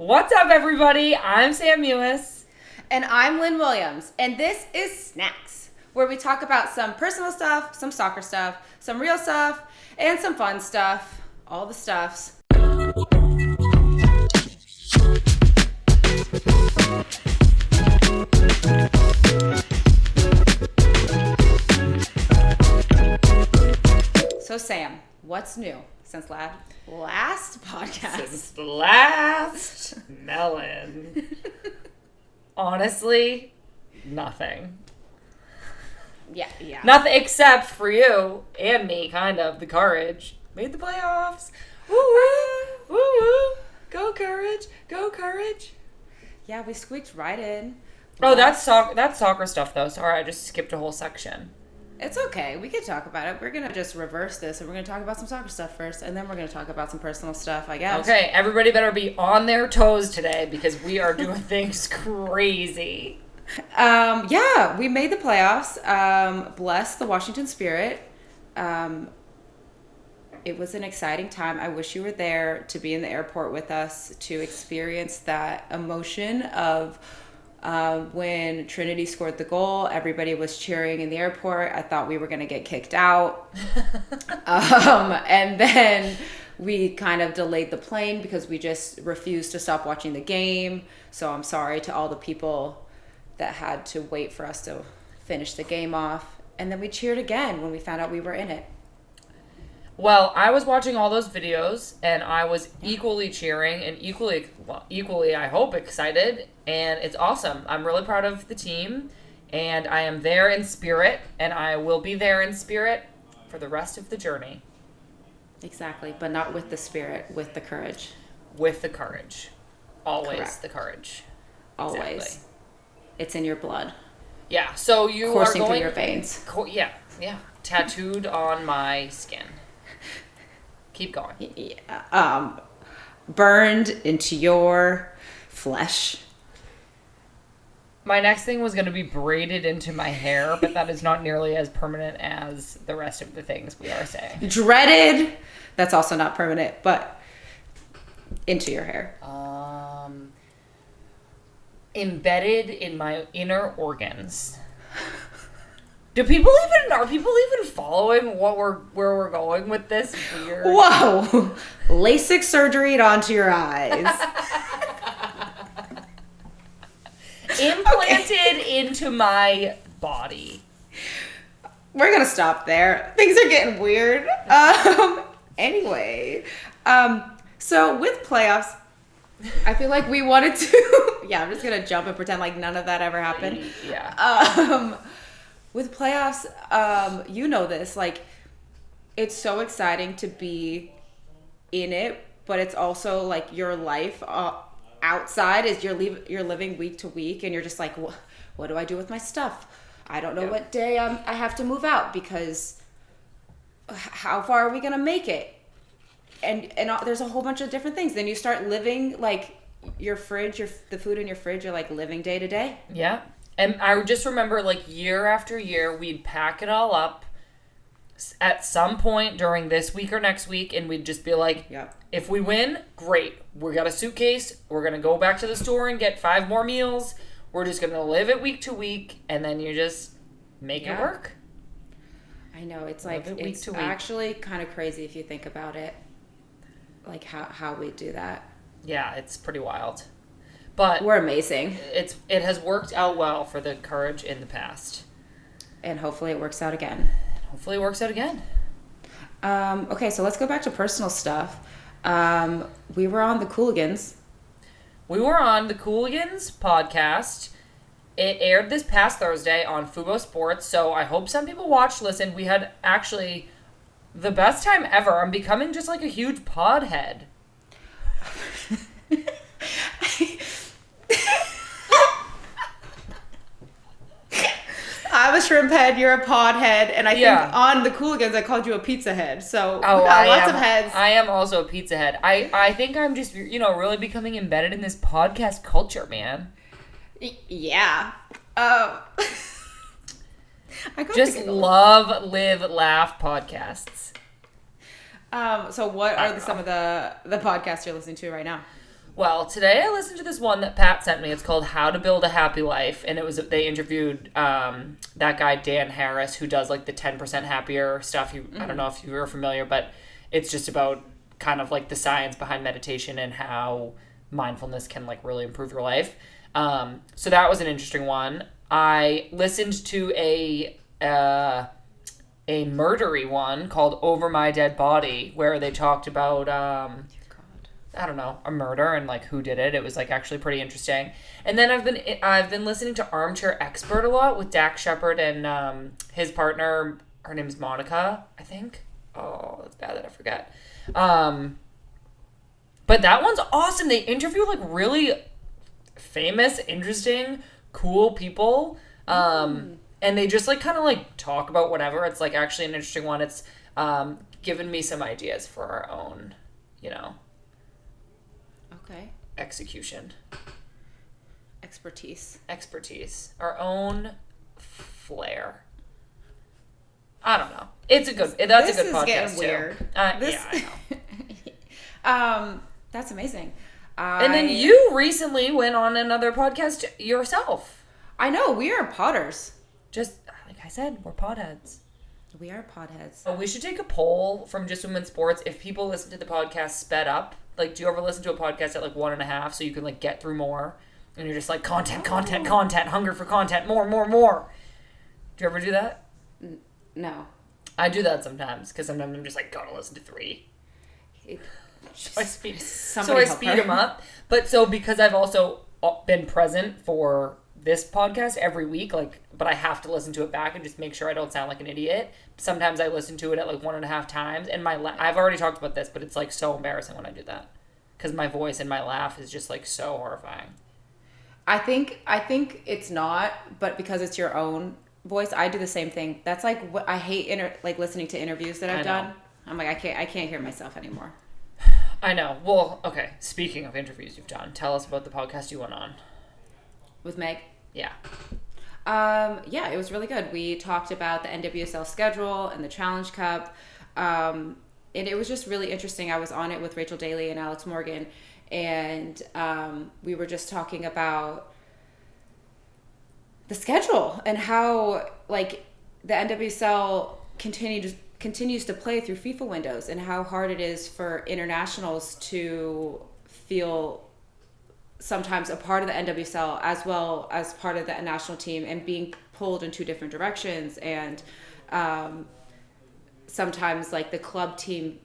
What's up, everybody? I'm Sam Mewis. And I'm Lynn Williams. And this is Snacks, where we talk about some personal stuff, some soccer stuff, some real stuff, and some fun stuff. All the stuffs. So, Sam, what's new since last podcast? Since the last melon. Honestly, nothing. Yeah. Nothing except for you and me, kind of. The Courage made the playoffs. Woo woo, woo woo. Go Courage, go Courage. Yeah, we squeaked right in. Oh, that's soccer stuff, though. Sorry, I just skipped a whole section. It's okay. We could talk about it. We're going to just reverse this, and we're going to talk about some soccer stuff first, and then we're going to talk about some personal stuff, I guess. Okay, everybody better be on their toes today because we are doing things crazy. Yeah, we made the playoffs. Bless the Washington Spirit. It was an exciting time. I wish you were there to be in the airport with us to experience that emotion of when Trinity scored the goal. Everybody was cheering in the airport. I thought we were going to get kicked out. And then we kind of delayed the plane because we just refused to stop watching the game. So I'm sorry to all the people that had to wait for us to finish the game off. And then we cheered again when we found out we were in it. Well, I was watching all those videos, and I was equally cheering and equally, I hope, excited, and it's awesome. I'm really proud of the team, and I am there in spirit, and I will be there in spirit for the rest of the journey. Exactly, but not with the spirit, with the courage. With the courage. Always Correct. The courage. Always. Exactly. It's in your blood. Yeah, so you coursing are going... through your veins. Yeah. Tattooed on my skin. Keep going. Yeah. Burned into your flesh. My next thing was going to be braided into my hair, but that is not nearly as permanent as the rest of the things we are saying. Dreaded. That's also not permanent, but into your hair. Embedded in my inner organs. Are people even following where we're going with this weird? Whoa! LASIK surgery onto your eyes. Implanted into my body. We're gonna stop there. Things are getting weird. Anyway, so with playoffs, I feel like we wanted to. Yeah, I'm just gonna jump and pretend like none of that ever happened. Yeah. With playoffs, you know this, like, it's so exciting to be in it, but it's also, like, your life outside is you're living week to week, and you're just like, what do I do with my stuff? I don't know what day I have to move out, because how far are we going to make it? And there's a whole bunch of different things. Then you start living, like, your fridge, the food in your fridge, you're, like, living day to day. Yeah. And I just remember, like, year after year, we'd pack it all up at some point during this week or next week, and we'd just be like, If we win, great. We got a suitcase. We're going to go back to the store and get 5 more meals. We're just going to live it week to week, and then you just make it work. I know. It's like, it's actually kind of crazy if you think about it, like how we do that. Yeah, it's pretty wild. But we're amazing. It has worked out well for the Courage in the past. And hopefully it works out again. Okay, so let's go back to personal stuff. We were on the Cooligans. We were on the Cooligans podcast. It aired this past Thursday on Fubo Sports, so I hope some people watched, listened. We had actually the best time ever. I'm becoming just like a huge pod head. I'm a shrimp head, you're a pod head, and I think on the Cooligans I called you a pizza head. So we got lots of heads. I am also a pizza head. I think I'm just, really becoming embedded in this podcast culture, man. Yeah. I just love, live, laugh podcasts. So what are some of the podcasts you're listening to right now? Well, today I listened to this one that Pat sent me. It's called How to Build a Happy Life. And they interviewed that guy, Dan Harris, who does like the 10% happier stuff. I don't know if you were familiar, but it's just about kind of like the science behind meditation and how mindfulness can like really improve your life. So that was an interesting one. I listened to a murdery one called Over My Dead Body, where they talked about I don't know, a murder and like who did it. It was like actually pretty interesting. And then I've been listening to Armchair Expert a lot with Dax Shepard and his partner. Her name is Monica, I think. Oh, that's bad that I forget. But that one's awesome. They interview like really famous, interesting, cool people. And they just like kind of like talk about whatever. It's like actually an interesting one. It's given me some ideas for our own, Okay. Execution. Expertise. Our own flair. I don't know. That's a good podcast getting too. Weird. Yeah, I know. That's amazing. And then you recently went on another podcast yourself. I know, we are podders. Just like I said, we're podheads. We are podheads. Oh, we should take a poll from Just Women Sports. If people listen to the podcast sped up, like, do you ever listen to a podcast at like 1.5 so you can like get through more? And you're just like content, hunger for content, more. Do you ever do that? No. I do that sometimes because sometimes I'm just like, gotta listen to 3. So I speed them up. But so because I've also been present for this podcast every week, but I have to listen to it back and just make sure I don't sound like an idiot. Sometimes I listen to it at like 1.5 times, and I've already talked about this, but it's like so embarrassing when I do that because my voice and my laugh is just like so horrifying. I think it's not, but because it's your own voice, I do the same thing. That's like what I hate listening to interviews that I've done. I'm like, I can't hear myself anymore. I know. Well, okay. Speaking of interviews you've done, tell us about the podcast you went on. With Meg? Yeah. Yeah, it was really good. We talked about the NWSL schedule and the Challenge Cup. And it was just really interesting. I was on it with Rachel Daly and Alex Morgan. And we were just talking about the schedule and how, like, the NWSL continues to play through FIFA windows and how hard it is for internationals to feel sometimes a part of the NWSL as well as part of the national team and being pulled in 2 different directions. And sometimes like the club team,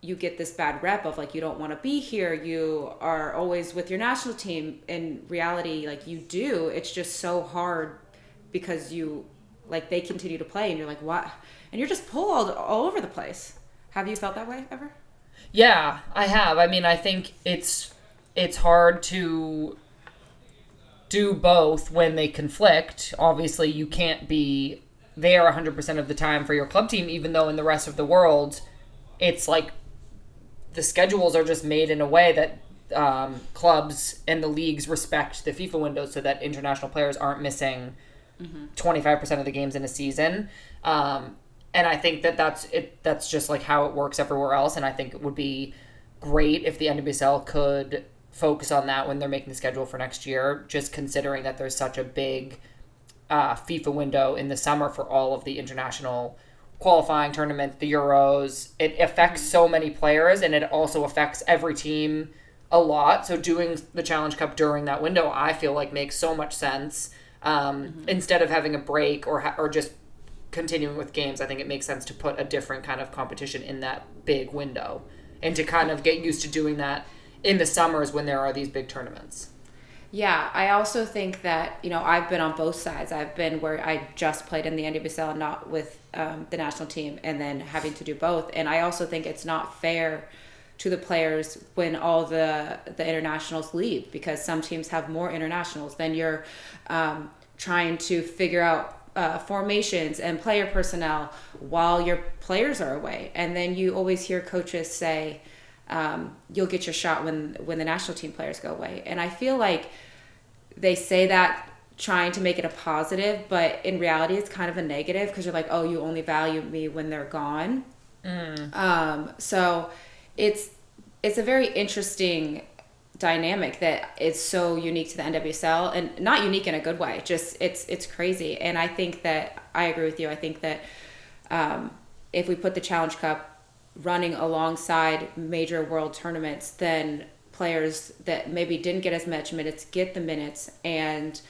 you get this bad rep of like, you don't want to be here. You are always with your national team. In reality, like you do, it's just so hard because they continue to play and you're like, what? And you're just pulled all over the place. Have you felt that way ever? Yeah, I have. I mean, I think it's hard to do both when they conflict. Obviously, you can't be there 100% of the time for your club team, even though in the rest of the world, it's like the schedules are just made in a way that clubs and the leagues respect the FIFA window so that international players aren't missing 25% of the games in a season. And I think that's just like how it works everywhere else. And I think it would be great if the NWSL could focus on that when they're making the schedule for next year, just considering that there's such a big FIFA window in the summer for all of the international qualifying tournaments, the Euros. It affects so many players, and it also affects every team a lot. So doing the Challenge Cup during that window, I feel like makes so much sense. Instead of having a break or just continuing with games, I think it makes sense to put a different kind of competition in that big window and to kind of get used to doing that in the summers when there are these big tournaments. Yeah, I also think that, I've been on both sides. I've been where I just played in the NWSL and not with the national team, and then having to do both. And I also think it's not fair to the players when all the internationals leave, because some teams have more internationals. Then you're trying to figure out formations and player personnel while your players are away. And then you always hear coaches say, you'll get your shot when the national team players go away. And I feel like they say that trying to make it a positive, but in reality it's kind of a negative, because you're like, oh, you only value me when they're gone. So it's a very interesting dynamic that is so unique to the NWSL, and not unique in a good way. Just it's crazy. And I think that I agree with you. I think that if we put the Challenge Cup running alongside major world tournaments, then players that maybe didn't get as much minutes get the minutes, and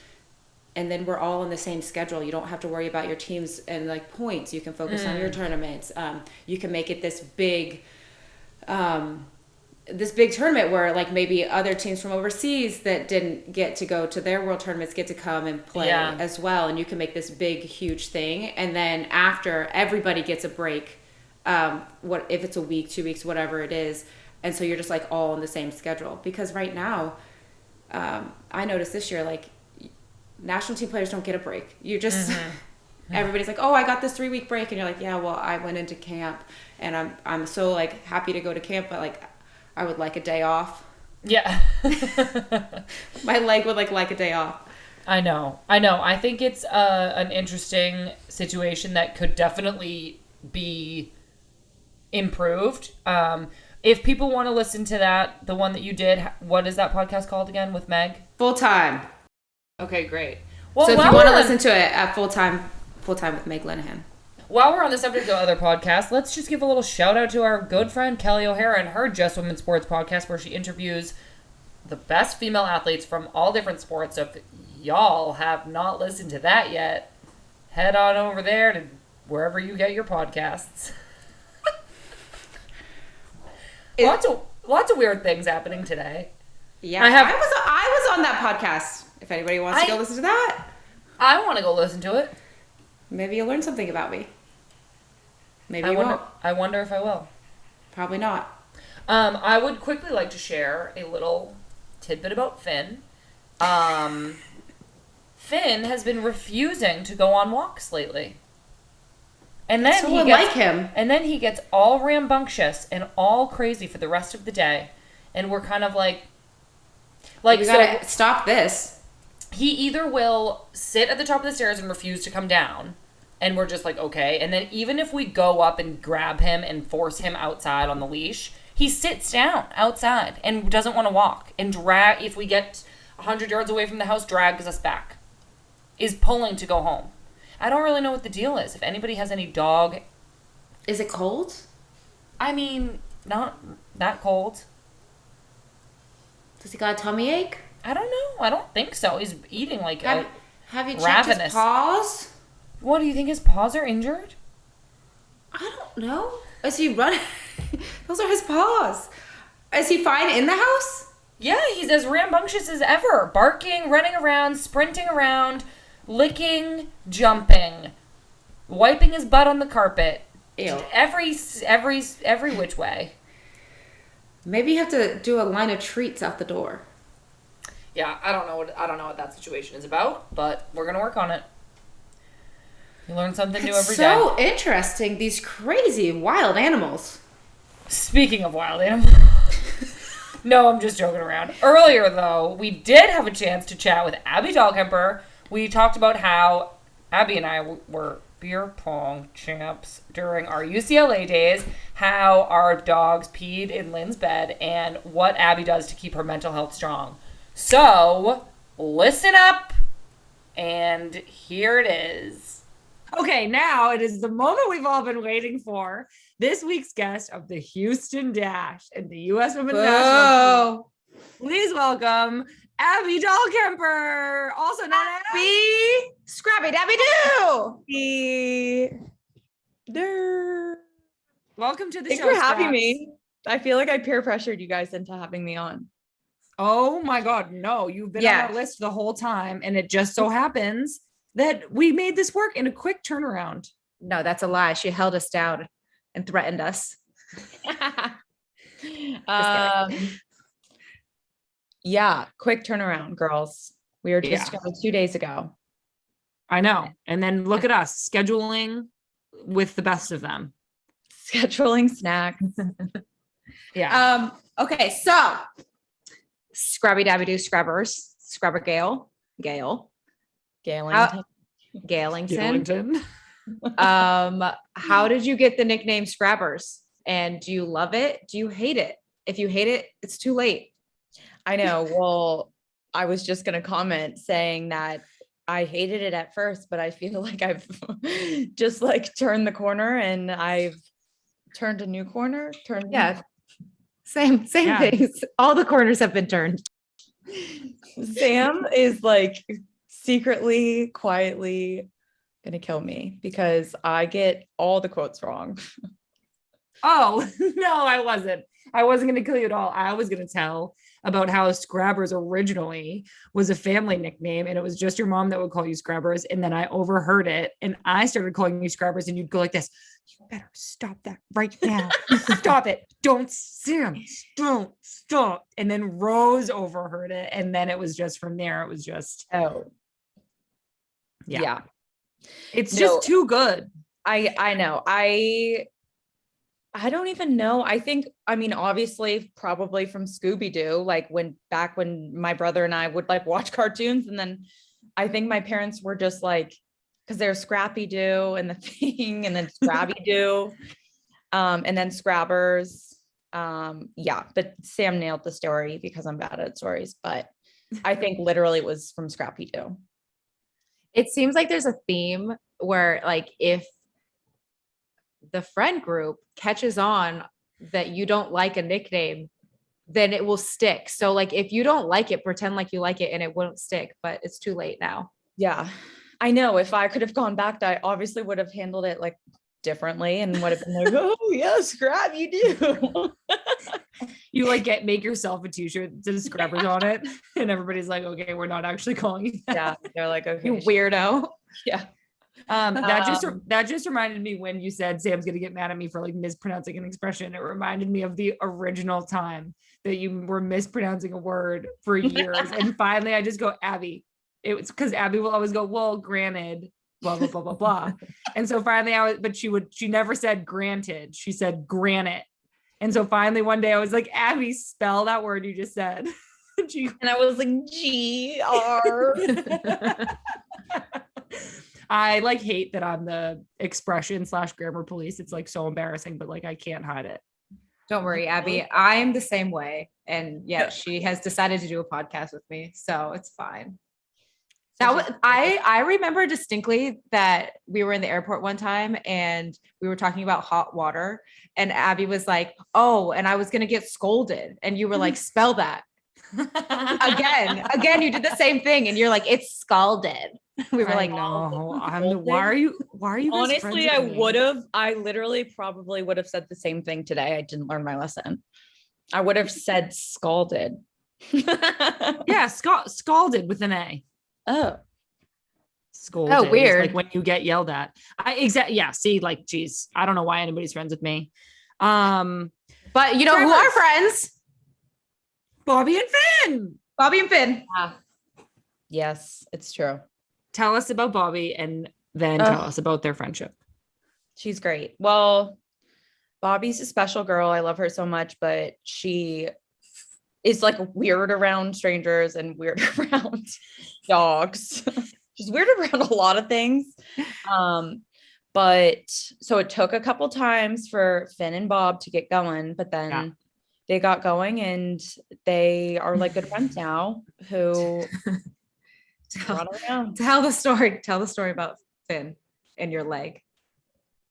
then we're all on the same schedule. You don't have to worry about your teams and like points. You can focus on your tournaments. You can make it this big tournament where like maybe other teams from overseas that didn't get to go to their world tournaments get to come and play as well. And you can make this big, huge thing. And then after, everybody gets a break. What if it's a week, 2 weeks, whatever it is. And so you're just like all on the same schedule. Because right now, I noticed this year, like national team players don't get a break. You just, everybody's like, oh, I got this 3-week break. And you're like, yeah, well, I went into camp and I'm so like happy to go to camp, but like, I would like a day off. Yeah. My leg would like a day off. I know. I think it's an interesting situation that could definitely be improved. If people want to listen to that, the one that you did, what is that podcast called again with Meg? Full Time. Okay, great. Well, so if you want to listen to it at Full Time with Meg Linehan. While we're on the subject of other podcasts, let's just give a little shout out to our good friend Kelly O'Hara and her Just Women's Sports podcast, where she interviews the best female athletes from all different sports. So if y'all have not listened to that yet, head on over there to wherever you get your podcasts. Lots of weird things happening today. Yeah, I was on that podcast. If anybody wants to go listen to that, I want to go listen to it. Maybe you'll learn something about me. Maybe you won't. I wonder if I will. Probably not. I would quickly like to share a little tidbit about Finn. Finn has been refusing to go on walks lately. And then And then he gets all rambunctious and all crazy for the rest of the day. And we're kind of like we gotta stop this. He either will sit at the top of the stairs and refuse to come down, and we're just like, okay. And then even if we go up and grab him and force him outside on the leash, he sits down outside and doesn't want to walk. And if we get 100 yards away from the house, drags us back. Is pulling to go home. I don't really know what the deal is. If anybody has any dog... Is it cold? I mean, not that cold. Does he got a tummy ache? I don't know. I don't think so. He's eating like have you checked his paws? What, do you think his paws are injured? I don't know. Is he running? Those are his paws. Is he fine in the house? Yeah, he's as rambunctious as ever. Barking, running around, sprinting around, licking, jumping, wiping his butt on the carpet. Ew. Every which way. Maybe you have to do a line of treats out the door. Yeah, I don't know what that situation is about, but we're gonna work on it. You learn something new every day. So interesting, these crazy wild animals. Speaking of wild animals. No, I'm just joking around. Earlier, though, we did have a chance to chat with Abby Dahlkemper. We talked about how Abby and I were beer pong champs during our UCLA days, how our dogs peed in Lynn's bed, and what Abby does to keep her mental health strong. So, listen up, and here it is. Okay, now it is the moment we've all been waiting for. This week's guest of the Houston Dash and the USWNT National Team. Please welcome Abby Dahlkemper, also known as Abby Scrappy Dabby Doo. Welcome to the Thanks show. Thanks for having me. I feel like I peer pressured you guys into having me on. Oh my God, no. You've been on our list the whole time, and it just so happens that we made this work in a quick turnaround. No, that's a lie. She held us down and threatened us. Yeah, quick turnaround, girls. We were just together 2 days ago. I know. And then look at us, scheduling with the best of them. Scheduling snacks. Yeah. Okay, so Scrubby Dabby Doo Scrubbers. Scrubber Galington. How did you get the nickname Scrabbers? And do you love it? Do you hate it? If you hate it, it's too late. I know. Well, I was just going to comment saying that I hated it at first, but I feel like I've just like turned the corner and I've turned a new corner. Yeah. Same things. All the corners have been turned. Sam is like secretly, quietly gonna kill me because I get all the quotes wrong. Oh, no, I wasn't. I wasn't going to kill you at all. I was going to tell about how Scrabbers originally was a family nickname and it was just your mom that would call you Scrabbers. And then I overheard it and I started calling you Scrabbers and you'd go like this. You better stop that right now. Stop it. Don't, Sam, don't stop. And then Rose overheard it. And then it was just from there. It was just, Yeah. It's just too good. I know. I don't even know. I mean, obviously, probably from Scooby-Doo, like back when my brother and I would like watch cartoons. And then I think my parents were just like, because there's Scrappy-Doo and the thing, and then Scrabby-Doo, and then Scrabbers. But Sam nailed the story because I'm bad at stories. But I think literally it was from Scrappy-Doo. It seems like there's a theme where like if the friend group catches on that you don't like a nickname, then it will stick. So like if you don't like it, pretend like you like it and it won't stick, but it's too late now. Yeah, I know. If I could have gone back, I obviously would have handled it like differently and would have been like, oh yeah, Scrab, you do. You like make yourself a t-shirt that says Scrabbers on it. And everybody's like, okay, we're not actually calling you that. Yeah, they're like, okay, You weirdo. yeah. That just reminded me when you said Sam's gonna get mad at me for like mispronouncing an expression. It reminded me of the original time that you were mispronouncing a word for years, and finally I just go, Abby. It was because Abby will always go, well, granted, blah blah blah blah blah, and so finally she never said granted, she said granite, and so finally one day I was like, Abby, spell that word you just said, and I was like, GR. I like hate that I'm the expression / grammar police. It's like so embarrassing, but like I can't hide it. Don't worry, Abby. I'm the same way. And yeah, she has decided to do a podcast with me. So it's fine. That was, I remember distinctly that we were in the airport one time and we were talking about hot water and Abby was like, oh, and I was going to get scolded. And you were like, spell that. Again, you did the same thing. And you're like, it's scalded. We were like, no, why are you honestly, I literally probably would have said the same thing today. I didn't learn my lesson. I would have said scalded. Yeah, scalded with an A. Oh, Scolded. Oh, weird. Like when you get yelled at. Yeah. See, like, geez, I don't know why anybody's friends with me. But you know who are friends? Bobby and Finn. Bobby and Finn. yeah. Yes, it's true. Tell us about Bobby and then tell us about their friendship. She's great. Well, Bobby's a special girl. I love her so much, but she is like weird around strangers and weird around dogs. She's weird around a lot of things. But so it took a couple times for Finn and Bob to get going, but then they got going and they are like good friends now who run around. Tell the story about Finn and your leg.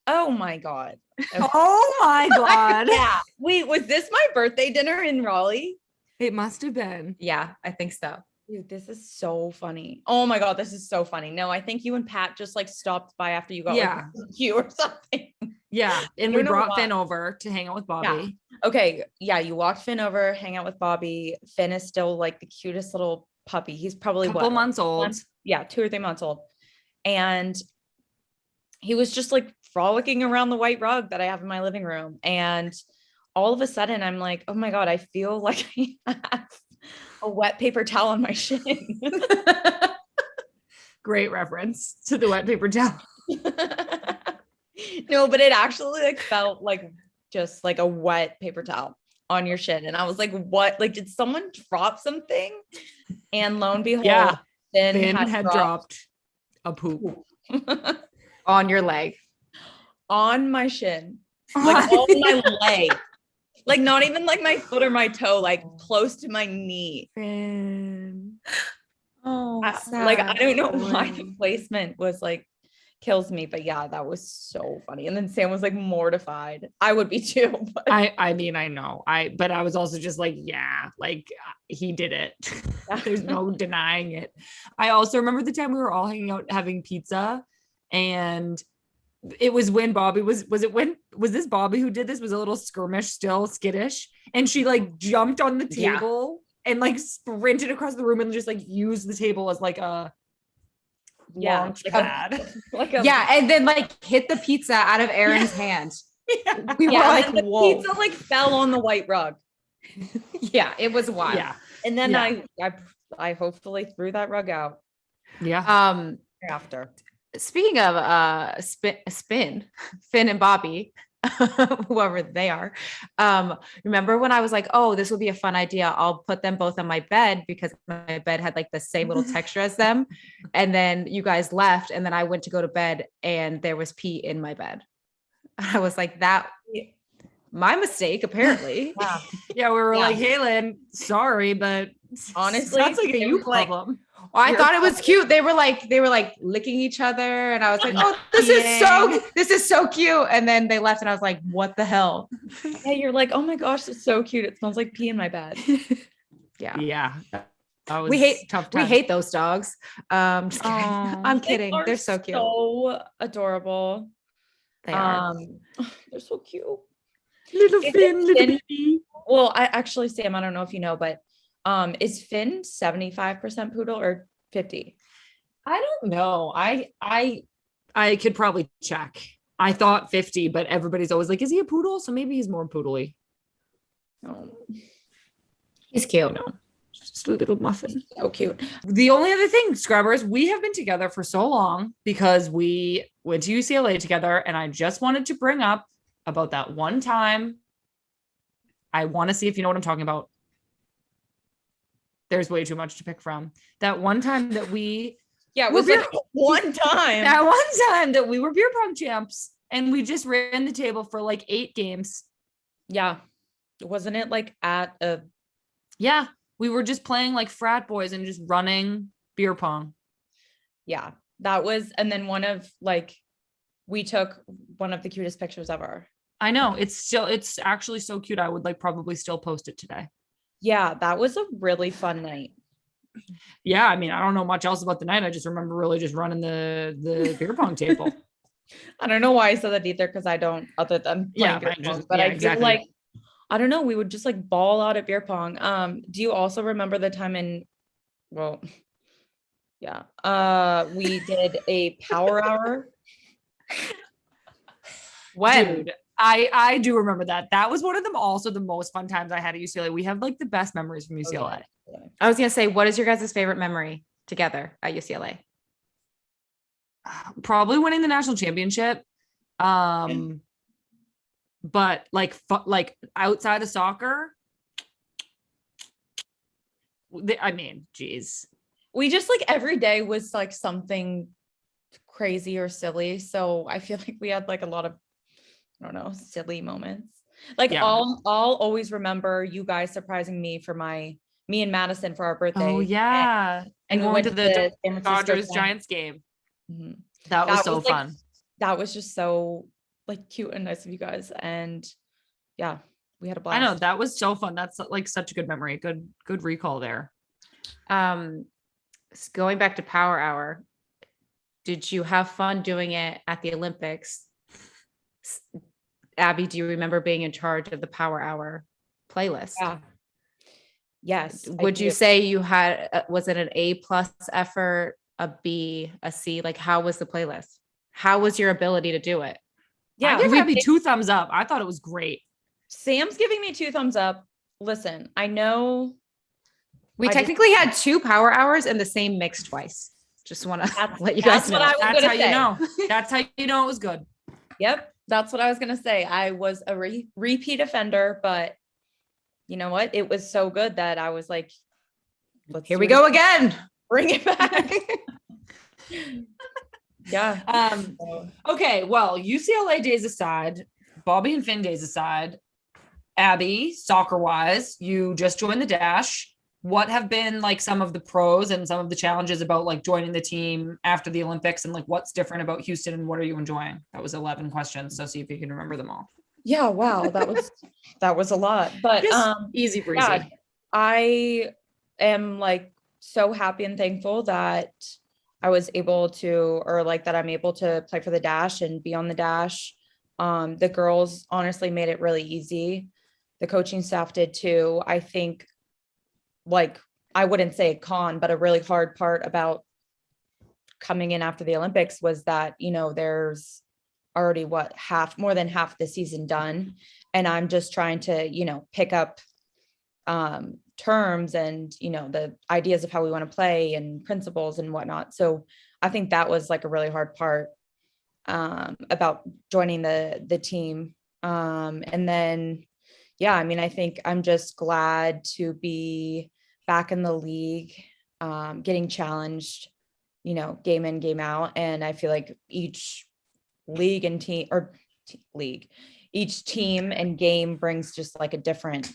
Oh my God. Oh my God. Yeah. Wait, was this my birthday dinner in Raleigh? It must have been. Yeah, I think so. Dude, this is so funny. Oh my God, this is so funny. No, I think you and Pat just like stopped by after you got like you or something. Yeah. And we brought Finn over to hang out with Bobby. Yeah. Okay. Yeah. You walked Finn over, hang out with Bobby. Finn is still like the cutest little puppy. He's probably a couple months old. Yeah. 2 or 3 months old. And he was just like frolicking around the white rug that I have in my living room. And all of a sudden I'm like, oh my God, I feel like I have a wet paper towel on my shin. Great reference to the wet paper towel. No, but it actually like felt like just like a wet paper towel on your shin. And I was like, what? Like, did someone drop something? And lo and behold, Finn had dropped a poop on your leg. On my shin. Like on my leg. Like not even like my foot or my toe, like close to my knee. Finn. Oh, Like I don't know why Boy. the placement was like kills me, but yeah, that was so funny. And then Sam was like mortified. I would be too. But I mean, I know. But I was also just like, yeah, like he did it. There's no denying it. I also remember the time we were all hanging out having pizza, and it was when Bobby was this Bobby who did this? Was a little skittish, and she like jumped on the table and like sprinted across the room and just like used the table as like a launch pad. And then like hit the pizza out of Aaron's hand. We were like, like, the whoa. pizza like fell on the white rug. Yeah, it was wild. Yeah. And then Yeah. I hopefully threw that rug out Yeah. after. Speaking of Finn and Bobby, whoever they are, remember when I was like, oh, this would be a fun idea, I'll put them both on my bed because my bed had like the same little texture as them, and then you guys left and then I went to go to bed and there was pee in my bed. I was like, that my mistake apparently. Yeah, we were like, hey Lynn, sorry, but Honestly, that's like a you like, problem. I thought it was cute. They were like licking each other, and I was like, "Oh, this is so cute." And then they left, and I was like, "What the hell?" Yeah, you're like, oh my gosh, it's so cute. It smells like pee in my bed. Yeah. That was We hate tough time. We hate those dogs. Just kidding. I'm kidding. They're so cute. So adorable. They are. They're so cute. Little Is Finn, it little Finn? baby. Well, I actually, Sam, I don't know if you know, but is Finn 75% poodle or 50? I don't know. I could probably check. I thought 50, but everybody's always like, is he a poodle? So maybe he's more poodly. Oh, He's cute. Just a little muffin. so cute. The only other thing, Scrubbers, we have been together for so long because we went to UCLA together, and I just wanted to bring up about that one time. I want to see if you know what I'm talking about. There's way too much to pick from. That one time that we It was like one time. that one time that we were beer pong champs, and we just ran the table for like 8 games. Yeah. Wasn't it like at a Yeah. We were just playing like frat boys and just running beer pong. yeah, that was, and then we took one of the cutest pictures ever. I know. It's actually so cute. I would like probably still post it today. Yeah, that was a really fun night. Yeah. I mean, I don't know much else about the night. I just remember really just running the beer pong table. I don't know why I said that either, because I don't, other than playing beer pong, but I feel like, I don't know, we would just like ball out at beer pong. Do you also remember the time we did a power hour? When? Dude, I do remember that. That was one of them. Also, the most fun times I had at UCLA. We have like the best memories from UCLA. I was gonna say, what is your guys' favorite memory together at UCLA? Probably winning the national championship. But like outside of soccer, I mean, geez. We just like every day was like something crazy or silly. So I feel like we had like a lot of, I don't know, silly moments. Like I'll always remember you guys surprising me for me and Madison for our birthday. Oh yeah. And we went to the Dodgers Giants game. Mm-hmm. That was so fun. That was just so like cute and nice of you guys. And yeah, we had a blast. I know, that was so fun. That's like such a good memory. Good recall there. Going back to Power Hour, did you have fun doing it at the Olympics? Abby, do you remember being in charge of the Power Hour playlist? Yeah. Yes. Would you say you had, was it an A+ effort, a B, a C? Like, how was the playlist? How was your ability to do it? Yeah, I give Abby 2 thumbs up. I thought it was great. Sam's giving me 2 thumbs up. Listen, I know we technically had 2 Power Hours in the same mix twice. Just want to let you guys know. That's how you know. That's how you know it was good. Yep. That's what I was going to say. I was a repeat offender, but you know what? It was so good that I was like, here we go again. Bring it back. Yeah. Okay. Well, UCLA days aside, Bobby and Finn days aside, Abby, soccer wise, you just joined the Dash. What have been like some of the pros and some of the challenges about like joining the team after the Olympics, and like what's different about Houston and what are you enjoying? That was 11 questions. So see if you can remember them all. Yeah, wow, that was a lot. But Just easy breezy. yeah, I am like so happy and thankful that I was able to, or like that I'm able to play for the Dash and be on the Dash. The girls honestly made it really easy. The coaching staff did too. I think, like, I wouldn't say a con, but a really hard part about coming in after the Olympics was that, you know, there's already more than half the season done. And I'm just trying to, you know, pick up terms and, you know, the ideas of how we want to play and principles and whatnot. So I think that was like a really hard part about joining the team. And then, yeah, I mean, I think I'm just glad to be back in the league, getting challenged, you know, game in, game out. And I feel like each league and team each team and game brings just like a different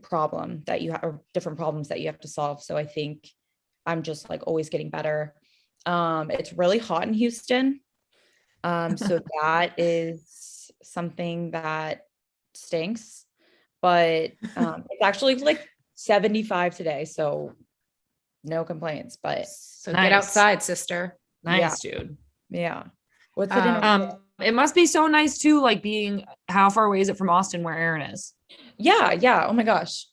problem that you have, or different problems that you have to solve. So I think I'm just like always getting better. It's really hot in Houston. So that is something that stinks, but it's actually like 75 today, so no complaints. But So get outside, sister. Nice, dude. Yeah. What's it in? It must be so nice too, like being, how far away is it from Austin where Aaron is? Yeah. Oh my gosh.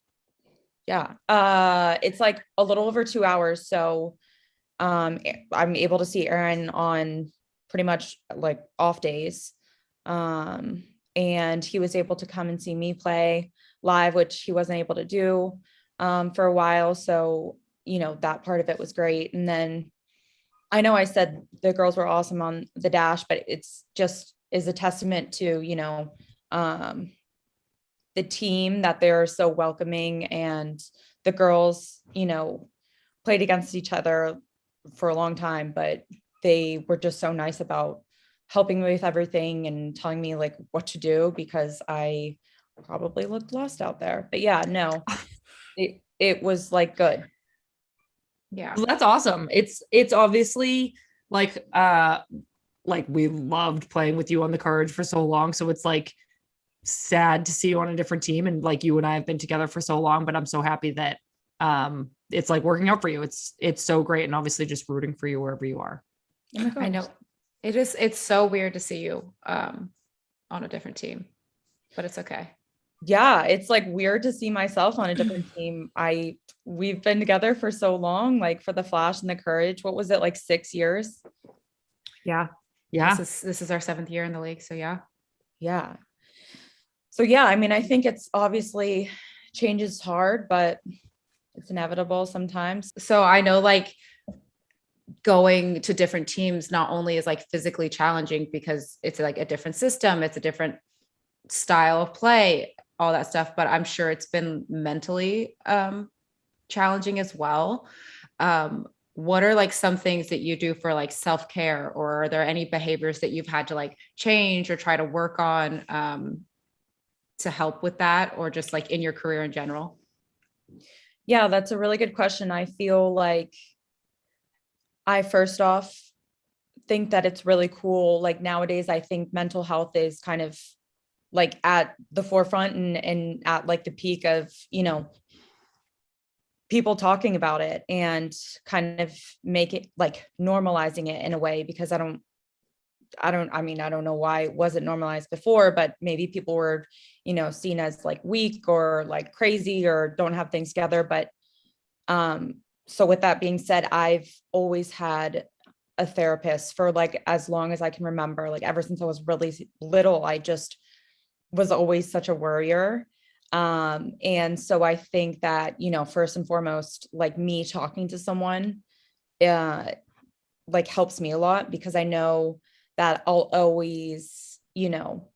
Yeah. It's like a little over 2 hours. So I'm able to see Aaron on pretty much like off days. And he was able to come and see me play live, which he wasn't able to do for a while. So, you know, that part of it was great. And then I know I said the girls were awesome on the Dash, but it's just is a testament to, you know, the team, that they're so welcoming, and the girls, you know, played against each other for a long time, but they were just so nice about helping me with everything and telling me like what to do, because I probably looked lost out there. But yeah, no, it was like good. Yeah. Well, that's awesome. It's obviously like we loved playing with you on the Courage for so long. So it's like sad to see you on a different team, and like you and I have been together for so long, but I'm so happy that it's like working out for you. It's so great, and obviously just rooting for you wherever you are. Oh I know it's so weird to see you on a different team, but it's okay. Yeah, it's like weird to see myself on a different team. We've been together for so long, like for the Flash and the Courage. What was it, like 6 years? Yeah. This is our 7th year in the league, so yeah. So yeah, I mean, I think it's obviously change is hard, but it's inevitable sometimes. So I know like going to different teams not only is like physically challenging because it's like a different system, it's a different style of play, all that stuff, but I'm sure it's been mentally challenging as well. What are like some things that you do for like self-care, or are there any behaviors that you've had to like change or try to work on to help with that, or just like in your career in general? Yeah, that's a really good question. I feel like I first off think that it's really cool. Like nowadays, I think mental health is kind of like at the forefront and at like the peak of, you know, people talking about it and kind of make it like normalizing it in a way, because I don't know why it wasn't normalized before, but maybe people were, you know, seen as like weak or like crazy or don't have things together. But so with that being said, I've always had a therapist for like as long as I can remember. Like ever since I was really little, I just was always such a worrier. And so I think that, you know, first and foremost, like me talking to someone like helps me a lot, because I know that I'll always, you know,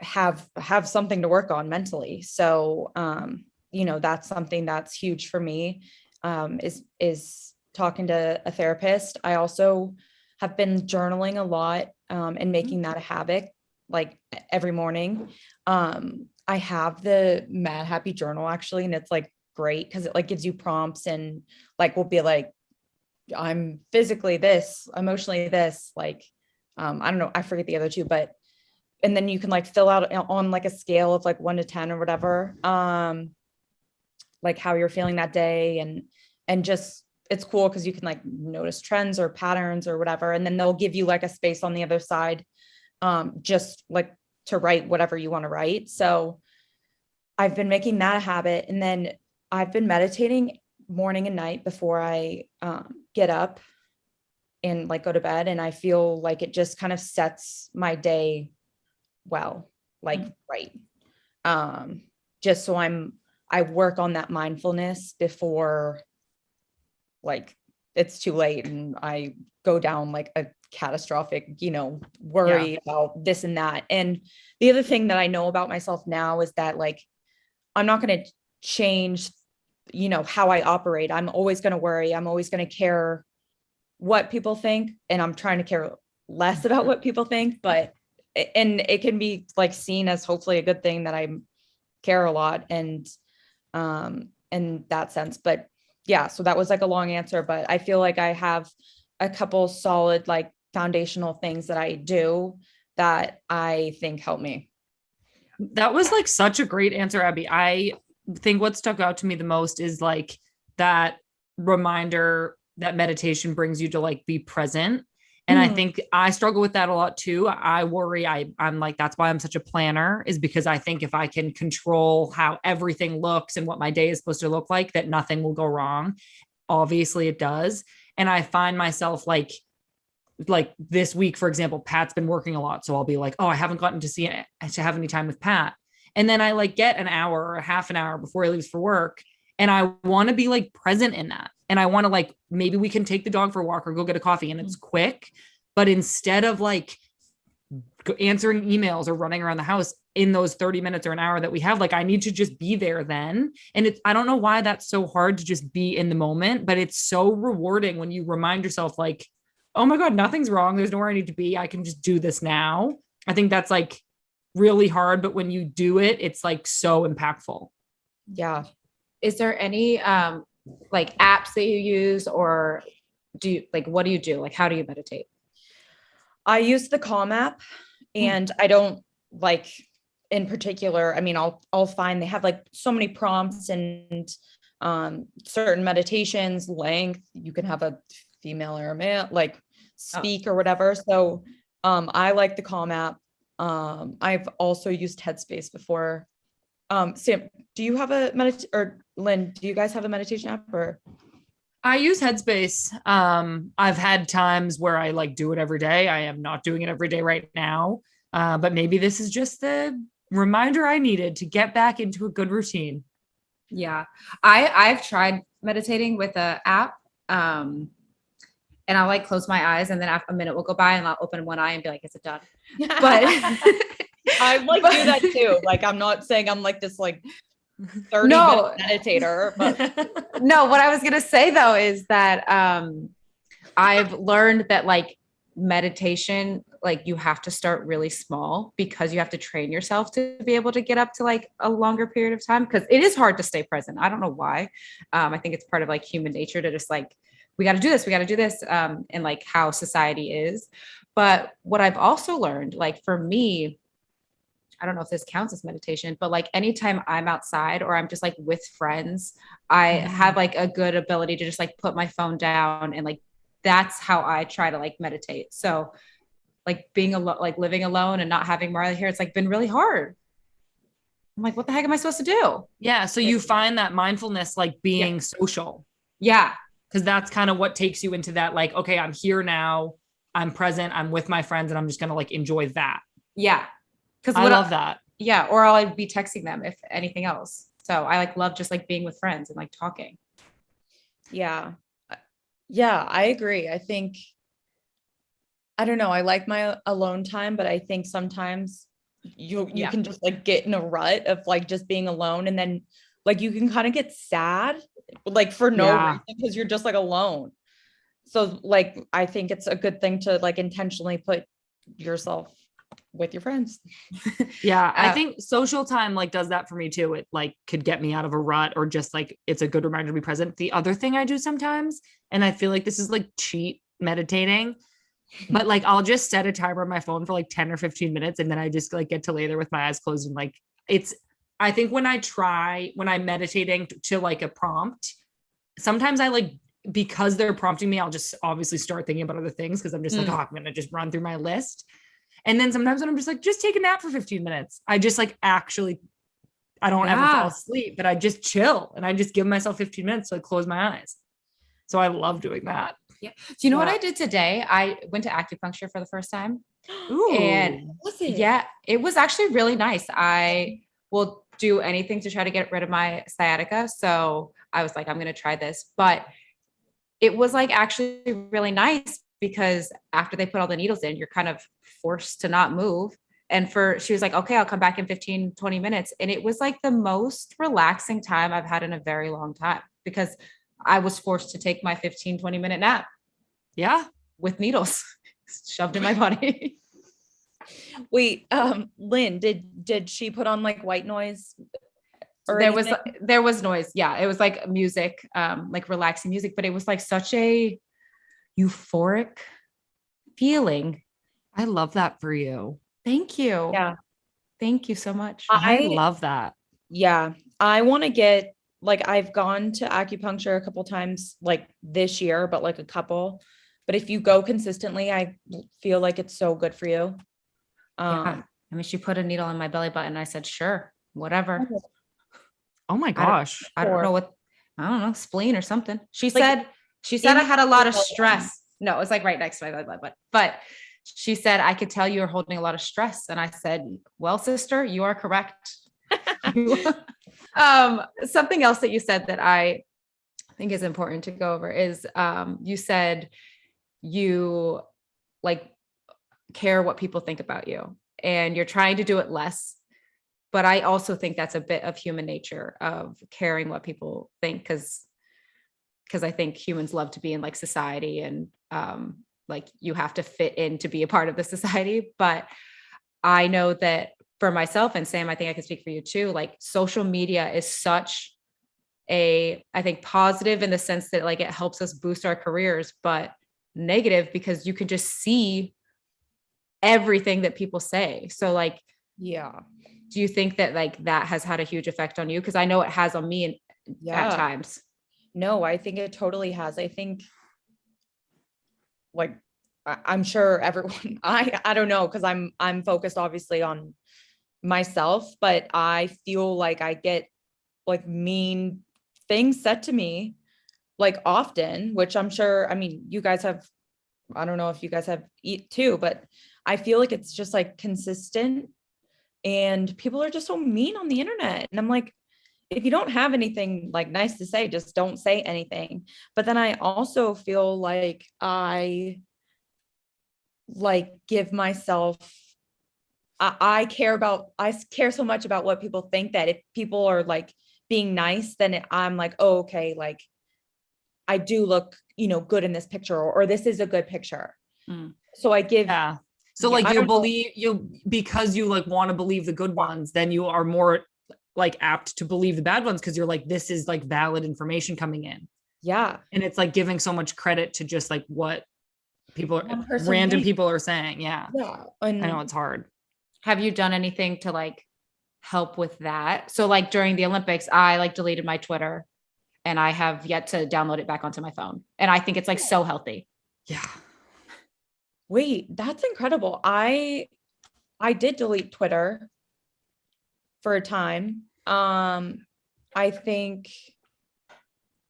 have something to work on mentally. So, you know, that's something that's huge for me, is talking to a therapist. I also have been journaling a lot, and making that a habit, like every morning. I have the Mad Happy Journal actually, and it's like great because it like gives you prompts and like will be like, I'm physically this, emotionally this, like, I don't know, I forget the other two, but, and then you can like fill out on like a scale of like 1 to 10 or whatever, like how you're feeling that day. And just, it's cool because you can like notice trends or patterns or whatever. And then they'll give you like a space on the other side, just like to write whatever you want to write. So I've been making that a habit. And then I've been meditating morning and night before I get up and like go to bed. And I feel like it just kind of sets my day well, like right. Just so I work on that mindfulness before like it's too late and I go down like a catastrophic, worry about this and that. And the other thing that I know about myself now is that like, I'm not going to change, how I operate. I'm always going to worry. I'm always going to care what people think. And I'm trying to care less about what people think, and it can be like seen as hopefully a good thing that I care a lot. And, in that sense, but yeah, so that was like a long answer, but I feel like I have a couple solid, like foundational things that I do that I think help me. That was like such a great answer, Abby. I think what stuck out to me the most is like that reminder that meditation brings you to like be present. And I think I struggle with that a lot too. I worry. I'm like, that's why I'm such a planner, is because I think if I can control how everything looks and what my day is supposed to look like, that nothing will go wrong. Obviously it does. And I find myself like this week, for example, Pat's been working a lot. So I'll be like, oh, I haven't gotten to have any time with Pat. And then I like get an hour or a half an hour before he leaves for work. And I want to be like present in that. And I want to like, maybe we can take the dog for a walk or go get a coffee and it's quick. But instead of like answering emails or running around the house in those 30 minutes or an hour that we have, like I need to just be there then. And I don't know why that's so hard to just be in the moment, but it's so rewarding when you remind yourself like, oh my God, nothing's wrong. There's nowhere I need to be. I can just do this now. I think that's like really hard, but when you do it, it's like so impactful. Yeah. Is there any like apps that you use, or what do you do? Like, how do you meditate? I use the Calm app, and I don't like in particular, I mean, I'll find they have like so many prompts and certain meditations, length, you can have a female or a male, like speak or whatever. So I like the Calm app. I've also used Headspace before. Sam, do you have or Lynn, do you guys have a meditation app or? I use Headspace. I've had times where I like do it every day. I am not doing it every day right now. But maybe this is just the reminder I needed to get back into a good routine. Yeah. I've tried meditating with an app. And I'll like close my eyes and then a minute will go by and I'll open one eye and be like, is it done? But I like do that too. Like, I'm not saying I'm like this like 30-minute meditator, but no, what I was going to say though, is that, I've learned that like meditation, like you have to start really small because you have to train yourself to be able to get up to like a longer period of time. Cause it is hard to stay present. I don't know why. I think it's part of like human nature to just like, we got to do this. We got to do this. And like how society is. But what I've also learned, like for me, I don't know if this counts as meditation, but like anytime I'm outside or I'm just like with friends, I have like a good ability to just like put my phone down and like, that's how I try to like meditate. So like being alone, like living alone and not having Marley here, it's like been really hard. I'm like, what the heck am I supposed to do? Yeah. So you find that mindfulness, like being social. Yeah. Cause that's kind of what takes you into that, like, okay, I'm here now, I'm present, I'm with my friends, and I'm just going to like enjoy that. Yeah. Cause I love that. Yeah. Or I'll be texting them if anything else. So I like love just like being with friends and like talking. Yeah. Yeah, I agree. I think, I don't know, I like my alone time, but I think sometimes you can just like get in a rut of like just being alone, and then like you can kind of get sad like for no reason because you're just like alone. So like I think it's a good thing to like intentionally put yourself with your friends. Yeah, I think social time like does that for me too. It like could get me out of a rut, or just like it's a good reminder to be present. The other thing I do sometimes, and I feel like this is like cheat meditating, but like I'll just set a timer on my phone for like 10 or 15 minutes, and then I just like get to lay there with my eyes closed, and like I think when I'm meditating to like a prompt, sometimes I like, because they're prompting me, I'll just obviously start thinking about other things because I'm just like, oh, I'm gonna just run through my list. And then sometimes when I'm just like, just take a nap for 15 minutes, I just like actually, I don't ever fall asleep, but I just chill and I just give myself 15 minutes to like close my eyes. So I love doing that. Yeah. Do you know what I did today? I went to acupuncture for the first time. Ooh. And yeah, it was actually really nice. I will do anything to try to get rid of my sciatica. So I was like, I'm going to try this, but it was like actually really nice because after they put all the needles in, you're kind of forced to not move. And she was like, okay, I'll come back in 15, 20 minutes. And it was like the most relaxing time I've had in a very long time because I was forced to take my 15, 20-minute nap. Yeah. With needles shoved in my body. Wait, Lynn, did she put on like white noise? There was noise. Yeah. It was like music, like relaxing music, but it was like such a euphoric feeling. I love that for you. Thank you. Yeah. Thank you so much. I love that. Yeah. I want to get, like, I've gone to acupuncture a couple times like this year, but like a couple, but if you go consistently, I feel like it's so good for you. Yeah. I mean, she put a needle in my belly button. I said, sure, whatever. Oh my gosh. I don't know, spleen or something. She Like, said I had a lot of stress. No, it was like right next to my belly button, but she said, I could tell you were holding a lot of stress. And I said, well, sister, you are correct. Something else that you said that I think is important to go over is, you said you like care what people think about you and you're trying to do it less. But I also think that's a bit of human nature of caring what people think. Cause I think humans love to be in like society and, like you have to fit in to be a part of the society. But I know that for myself, and Sam, I think I can speak for you too, like social media is such I think positive in the sense that like it helps us boost our careers, but negative because you can just see everything that people say. So like, yeah. do you think that like that has had a huge effect on you? Because I know it has on me at times. No, I think it totally has. I think like I'm sure everyone I don't know because I'm focused obviously on myself, but I feel like I get like mean things said to me like often, which I'm sure, I mean, you guys have, I don't know if you guys have eat too, but I feel like it's just like consistent and people are just so mean on the internet. And I'm like, if you don't have anything like nice to say, just don't say anything. But then I also feel like I like give myself, I care so much about what people think that if people are like being nice, then I'm like, oh, okay, like I do look, good in this picture or this is a good picture. So I give. Yeah. So like because you like want to believe the good ones, then you are more like apt to believe the bad ones because you're like, this is like valid information coming in. Yeah. And it's like giving so much credit to just like what random people are saying. Yeah. Yeah. I know it's hard. Have you done anything to like help with that? So like during the Olympics, I like deleted my Twitter and I have yet to download it back onto my phone. And I think it's like so healthy. Yeah. Wait, that's incredible. I did delete Twitter for a time. I think,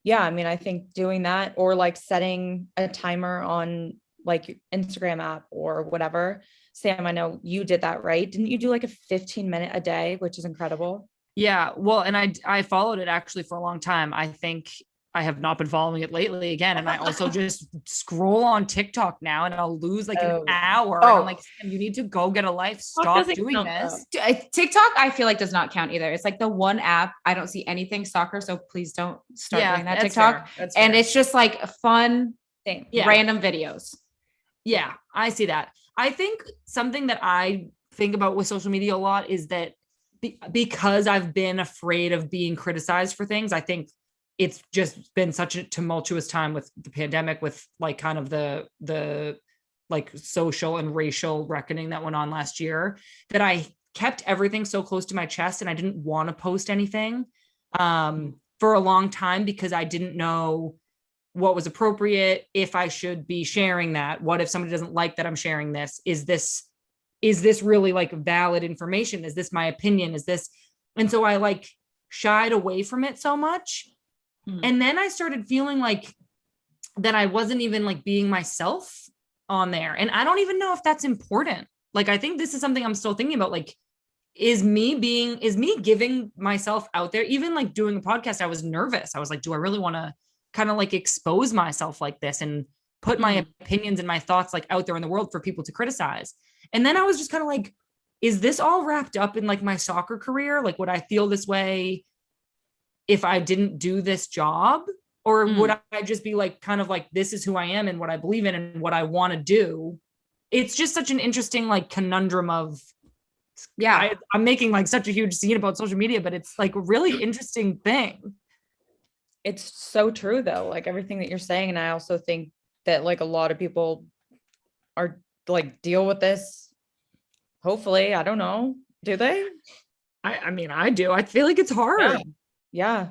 I think doing that or like setting a timer on like Instagram app or whatever. Sam, I know you did that, right? Didn't you do like a 15-minute a day, which is incredible? Yeah. Well, and I followed it actually for a long time. I think I have not been following it lately again. And I also just scroll on TikTok now and I'll lose like an hour. And I'm like, Sam, you need to go get a life. Stop doing this. TikTok, I feel like does not count either. It's like the one app. I don't see anything soccer. So please don't start doing that TikTok. And it's just like fun, random videos. Yeah, I see that. I think something that I think about with social media a lot is that because I've been afraid of being criticized for things, I think it's just been such a tumultuous time with the pandemic, with like kind of the like social and racial reckoning that went on last year, that I kept everything so close to my chest and I didn't want to post anything for a long time because I didn't know what was appropriate, if I should be sharing that. What if somebody doesn't like that I'm sharing this? Is this really like valid information? Is this my opinion? Is this? And so I like shied away from it so much. And then I started feeling like that I wasn't even like being myself on there. And I don't even know if that's important. Like, I think this is something I'm still thinking about. Like, is me giving myself out there, even like doing a podcast, I was nervous. I was like, do I really want to kind of like expose myself like this and put my opinions and my thoughts like out there in the world for people to criticize? And then I was just kind of like, is this all wrapped up in like my soccer career? Like, would I feel this way if I didn't do this job? Or would I just be like, kind of like, this is who I am and what I believe in and what I want to do? It's just such an interesting like conundrum of, I'm making like such a huge scene about social media, but it's like a really interesting thing. It's so true though, like everything that you're saying. And I also think that like a lot of people are like deal with this. Hopefully, I don't know. Do they? I mean, I do. I feel like it's hard. Yeah.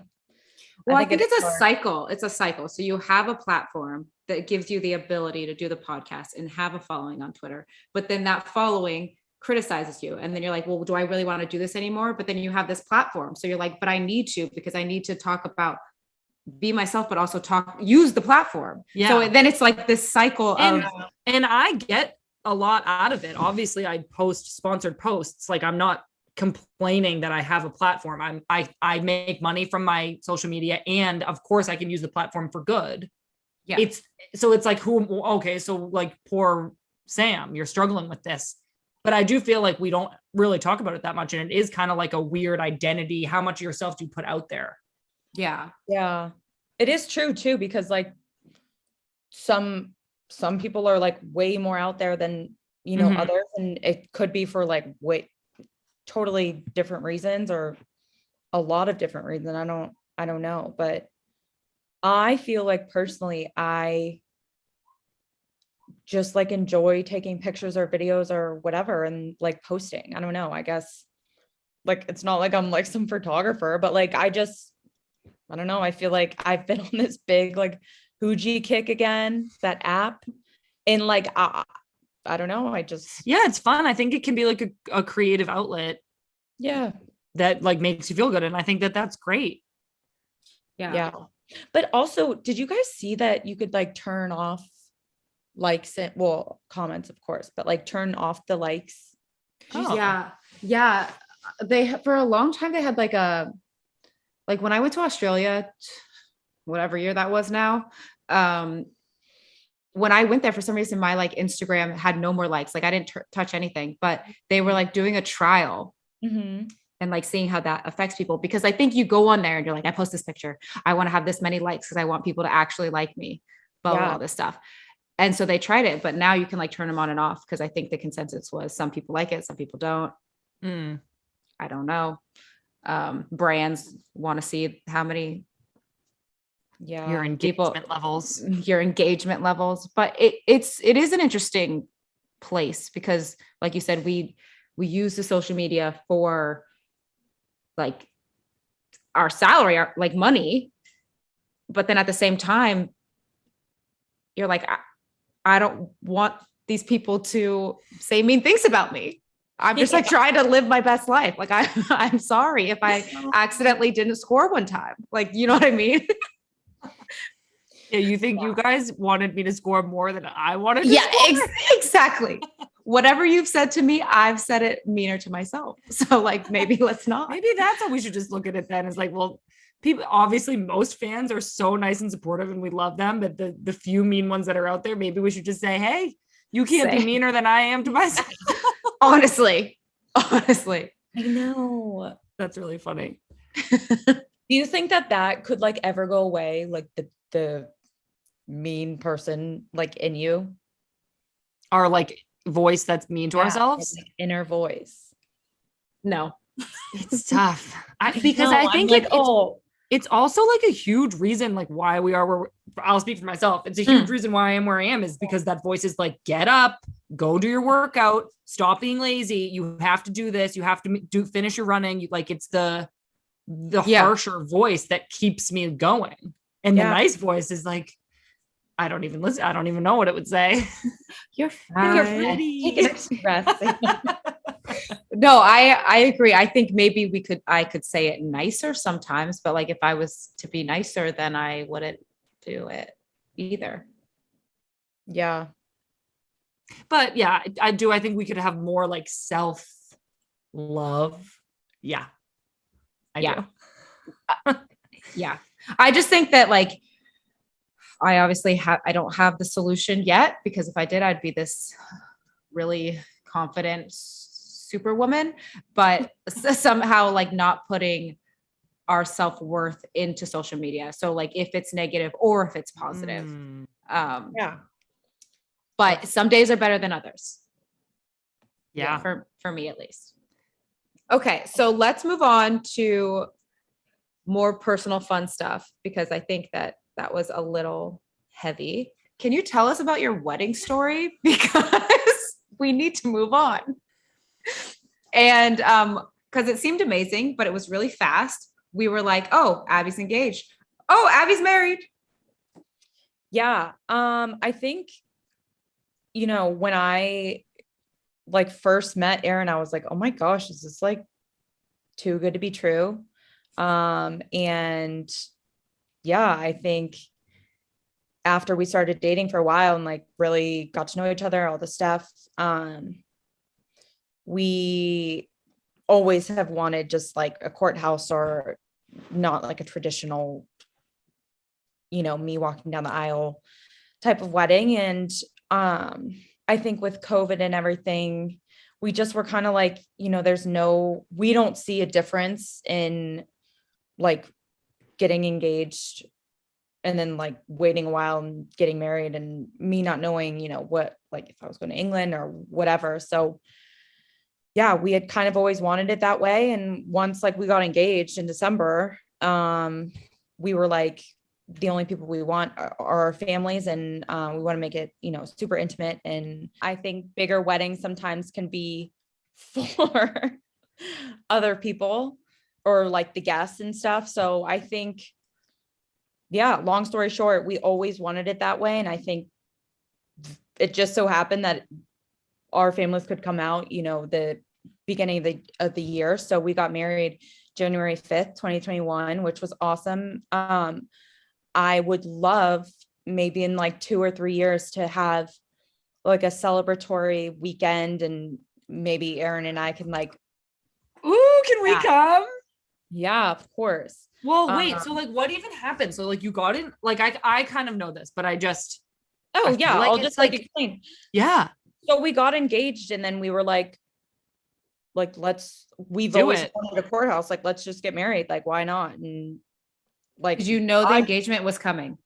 Well, I think it's a cycle. It's a cycle. So you have a platform that gives you the ability to do the podcast and have a following on Twitter, but then that following criticizes you. And then you're like, well, do I really want to do this anymore? But then you have this platform. So you're like, but I need to, because I need to talk about, be myself, but also use the platform. Yeah. So then it's like this cycle and I get a lot out of it. Obviously I post sponsored posts. Like, I'm not complaining that I have a platform. I make money from my social media, and of course I can use the platform for good. Yeah. It's like, so like poor Sam, you're struggling with this. But I do feel like we don't really talk about it that much. And it is kind of like a weird identity. How much of yourself do you put out there? Yeah. Yeah. It is true too, because like some people are like way more out there than, others. And it could be for like totally different reasons, or a lot of different reasons. I don't know, but I feel like personally, I just like enjoy taking pictures or videos or whatever and like posting. I don't know. I guess like, it's not like I'm like some photographer, but like, I don't know. I feel like I've been on this big like Huji kick again, that app. And like, I don't know. It's fun. I think it can be like a creative outlet. Yeah. That like makes you feel good. And I think that that's great. Yeah. Yeah. But also, did you guys see that you could like turn off likes and comments, of course, but like turn off the likes? Yeah. They, for a long time, they had like when I went to Australia, whatever year that was now, when I went there, for some reason, my like Instagram had no more likes. Like I didn't touch anything, but they were like doing a trial and like seeing how that affects people. Because I think you go on there and you're like, I post this picture, I want to have this many likes because I want people to actually like me, blah, all this stuff. And so they tried it, but now you can like turn them on and off. Cause I think the consensus was some people like it, some people don't. I don't know. Brands want to see how many your engagement levels, but it is an interesting place, because like you said, we use the social media for like our salary, our like money, but then at the same time you're like, I don't want these people to say mean things about me. I'm just like trying to live my best life. Like I'm sorry if I accidentally didn't score one time. Like, you know what I mean? Yeah, you think you guys wanted me to score more than I wanted to score? Exactly. Whatever you've said to me, I've said it meaner to myself. So like, maybe let's not. Maybe that's how we should just look at it then. It's like, well, people, obviously most fans are so nice and supportive and we love them, but the few mean ones that are out there, maybe we should just say, hey, you can't be meaner than I am to myself. Honestly. I know. That's really funny. Do you think that could like ever go away? Like the mean person like in you? Or like voice that's mean to ourselves. Like inner voice. No. It's tough. Because No, I think I'm like, it's also like a huge reason like why we are where I'll speak for myself. It's a huge reason why I am where I am is because that voice is like, get up, go do your workout, stop being lazy. You have to do this. You have to finish your running. Like it's the harsher voice that keeps me going. And the nice voice is like, I don't even listen. I don't even know what it would say. You're pretty. No, I agree. I think maybe I could say it nicer sometimes, but like if I was to be nicer, then I wouldn't do it either. Yeah. But yeah, I do. I think we could have more like self-love. Yeah. I do. Yeah. I just think that like, I obviously I don't have the solution yet, because if I did, I'd be this really confident superwoman, but somehow like not putting our self-worth into social media. So like if it's negative or if it's positive. But some days are better than others. Yeah. For me at least. Okay. So let's move on to more personal fun stuff, because I think that was a little heavy. Can you tell us about your wedding story? Because we need to move on. And because it seemed amazing, but it was really fast. We were like, oh, Abby's engaged. Oh, Abby's married. Yeah. I think, when I like first met Aaron, I was like, oh my gosh, is this like too good to be true? And yeah, I think after we started dating for a while and like really got to know each other, all the stuff, we always have wanted just like a courthouse, or not like a traditional, me walking down the aisle type of wedding. And I think with COVID and everything, we just were kind of like, we don't see a difference in like getting engaged and then like waiting a while and getting married, and me not knowing, what, like if I was going to England or whatever. So yeah, we had kind of always wanted it that way. And once like we got engaged in December, we were like, the only people we want are our families, and we want to make it, super intimate. And I think bigger weddings sometimes can be for other people or like the guests and stuff. So I think, yeah, long story short, we always wanted it that way. And I think it just so happened that our families could come out, the beginning of the year. So we got married January 5th, 2021, which was awesome. I would love maybe in like 2 or 3 years to have like a celebratory weekend, and maybe Aaron and I can like, ooh, can we come? Yeah, of course. Well, wait, so like what even happened? So like you got in, like I kind of know this, but I just like I'll just like explain. Yeah. So we got engaged, and then we were like we've always wanted a courthouse, like let's just get married, like why not? And like, did you know the engagement was coming?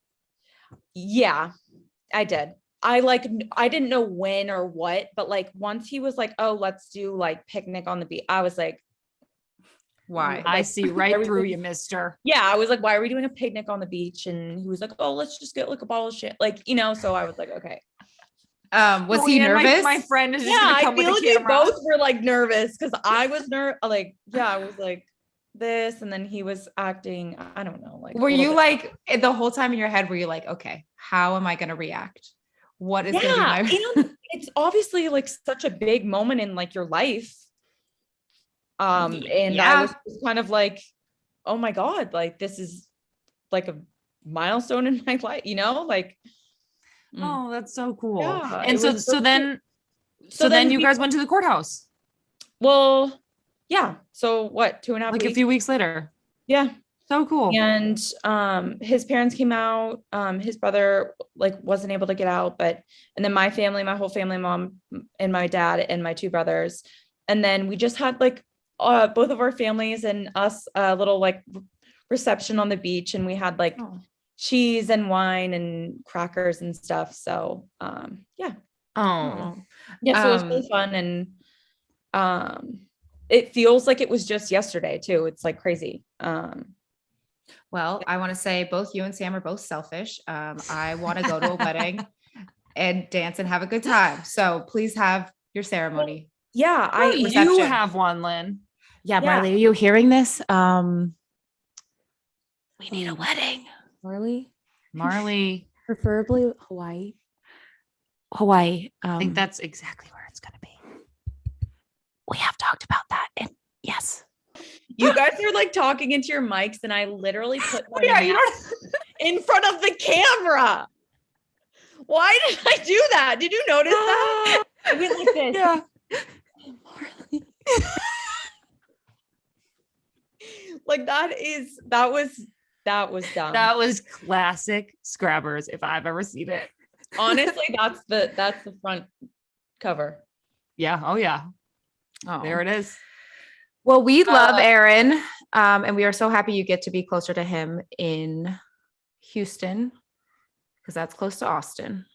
Yeah, I did. I didn't know when or what, but like once he was like, oh, let's do like picnic on the beach, I was like, why? Like, I see right through you, mister. Yeah, I was like, why are we doing a picnic on the beach? And he was like, oh, let's just get like a bottle of shit, like, so I was like, okay. Was he nervous? My friend is just gonna come with the camera. We both were like nervous, because I was like, yeah, I was like this, and then he was acting, I don't know, like, were you like the whole time in your head, were you like, okay, how am I gonna react? What is gonna be my it's obviously like such a big moment in like your life. And I was just kind of like, oh my God, like this is like a milestone in my life, like. Oh, that's so cool. Yeah, and so then you guys went to the courthouse. Well, yeah. So what, 2.5 like weeks? A few weeks later. Yeah. So cool. And his parents came out. His brother like wasn't able to get out, and then my family, my whole family, mom and my dad and my 2 brothers. And then we just had like both of our families and us a little like reception on the beach, and we had like cheese and wine and crackers and stuff. So yeah. Oh, Yeah, so it was really fun, and it feels like it was just yesterday too. It's like crazy. Well, I want to say both you and Sam are both selfish. I want to go to a wedding and dance and have a good time. So please have your ceremony. Yeah, you have one, Lynn. Yeah, Marley, are you hearing this? We need a wedding. Marley. Preferably Hawaii. I think that's exactly where it's going to be. We have talked about that. And yes. You guys are like talking into your mics, and I literally put my You don't. in front of the camera. Why did I do that? Did you notice that? I went like this. Yeah. Like that was dumb. That was classic Scrabbers if I've ever seen it. Honestly, that's the front cover. Yeah. Oh yeah. Oh. There it is. Well, we love Aaron, and we are so happy you get to be closer to him in Houston because that's close to Austin.